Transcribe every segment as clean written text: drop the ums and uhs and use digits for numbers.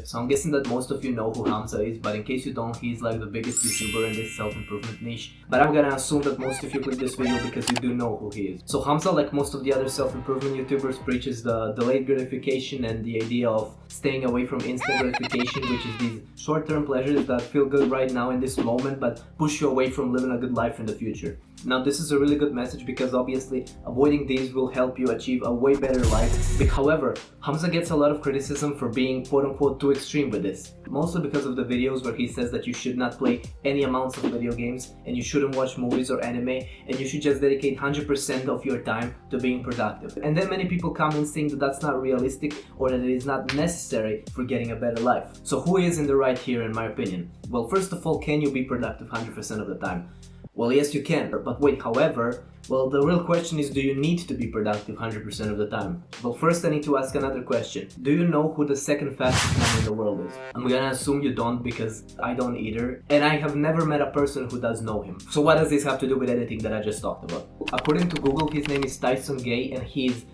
So I'm guessing that most of you know who Hamza is, but in case you don't, he's like the biggest YouTuber in this self-improvement niche. But I'm gonna assume that most of you click this video because you do know who he is. So Hamza, like most of the other self-improvement YouTubers, preaches the delayed gratification and the idea of staying away from instant gratification, which is these short-term pleasures that feel good right now in this moment but push you away from living a good life in the future. Now this is a really good message because obviously avoiding these will help you achieve a way better life. However, Hamza gets a lot of criticism for being quote-unquote too extreme with this. Mostly because of the videos where he says that you should not play any amounts of video games and you shouldn't watch movies or anime and you should just dedicate 100% of your time to being productive. And then many people comment saying that that's not realistic or that it is not necessary for getting a better life. So who is in the right here in my opinion? Well, first of all, can you be productive 100% of the time? Well, yes you can, but wait, however, well, the real question is, do you need to be productive 100% of the time? Well, first I need to ask another question. Do you know who the second fastest man in the world is? I'm gonna assume you don't because I don't either, and I have never met a person who does know him. So what does this have to do with anything that I just talked about? According to Google, his name is Tyson Gay and he's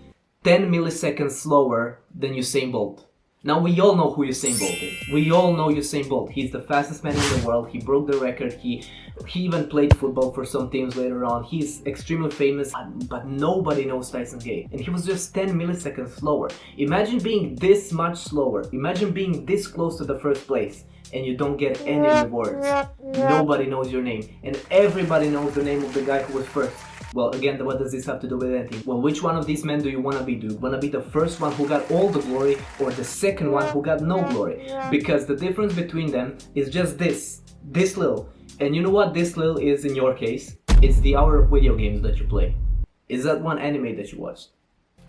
10 milliseconds slower than Usain Bolt. Now we all know who Usain Bolt is. We all know Usain Bolt. He's the fastest man in the world. He broke the record. He even played football for some teams later on. He's extremely famous, but nobody knows Tyson Gay. And he was just 10 milliseconds slower. Imagine being this much slower. Imagine being this close to the first place and you don't get any rewards. Nobody knows your name. And everybody knows the name of the guy who was first. Well, again, what does this have to do with anything? Well, which one of these men do you want to be? Do you want to be the first one who got all the glory or the second one who got no glory? Because the difference between them is just this little. And you know what this little is in your case? It's the hour of video games that you play. Is that one anime that you watched?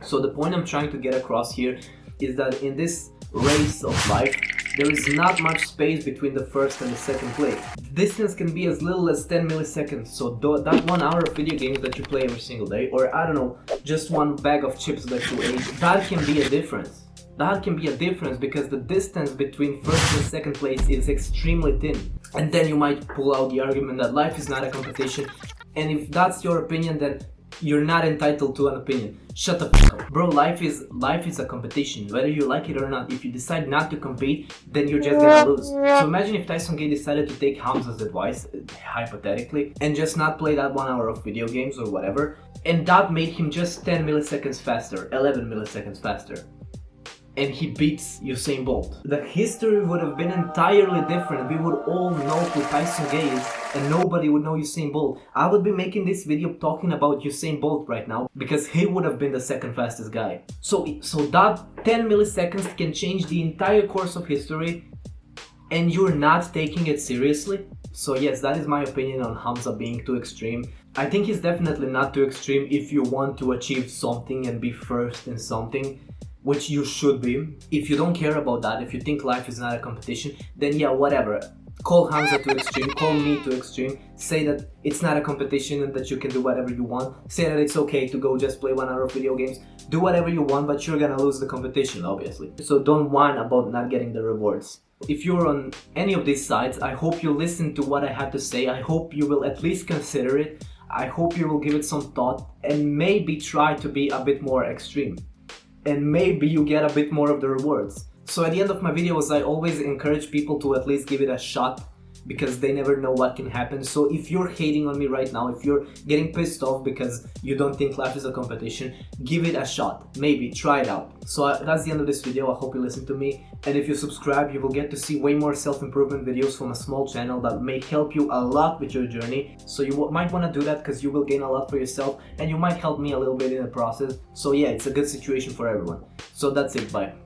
So the point I'm trying to get across here is that in this race of life, there is not much space between the first and the second place. The distance can be as little as 10 milliseconds, so that 1 hour of video games that you play every single day, or I don't know, just one bag of chips that you ate, that can be a difference. That can be a difference because the distance between first and second place is extremely thin. And then you might pull out the argument that life is not a competition, and if that's your opinion, then you're not entitled to an opinion. Shut the fuck up. Bro, life is a competition, whether you like it or not. If you decide not to compete, then you're just gonna lose. So imagine if Tyson Gay decided to take Hamza's advice, hypothetically, and just not play that 1 hour of video games or whatever, and that made him just 10 milliseconds faster, 11 milliseconds faster. And he beats Usain Bolt. The history would have been entirely different. We would all know who Tyson Gay is and nobody would know Usain Bolt. I would be making this video talking about Usain Bolt right now because he would have been the second fastest guy. So that 10 milliseconds can change the entire course of history and you're not taking it seriously? So yes, that is my opinion on Hamza being too extreme. I think he's definitely not too extreme if you want to achieve something and be first in something, which you should be. If you don't care about that, if you think life is not a competition, then yeah, whatever. Call Hamza too extreme, call me too extreme, say that it's not a competition and that you can do whatever you want, say that it's okay to go just play 1 hour of video games, do whatever you want, but you're gonna lose the competition, obviously. So don't whine about not getting the rewards. If you're on any of these sides, I hope you listen to what I had to say, I hope you will at least consider it, I hope you will give it some thought and maybe try to be a bit more extreme. And maybe you get a bit more of the rewards. So at the end of my videos, I always encourage people to at least give it a shot because they never know what can happen. So if you're hating on me right now, if you're getting pissed off because you don't think life is a competition, give it a shot. Maybe, try it out. So that's the end of this video. I hope you listen to me. And if you subscribe, you will get to see way more self-improvement videos from a small channel that may help you a lot with your journey. So you might want to do that because you will gain a lot for yourself and you might help me a little bit in the process. So yeah, it's a good situation for everyone. So that's it, bye.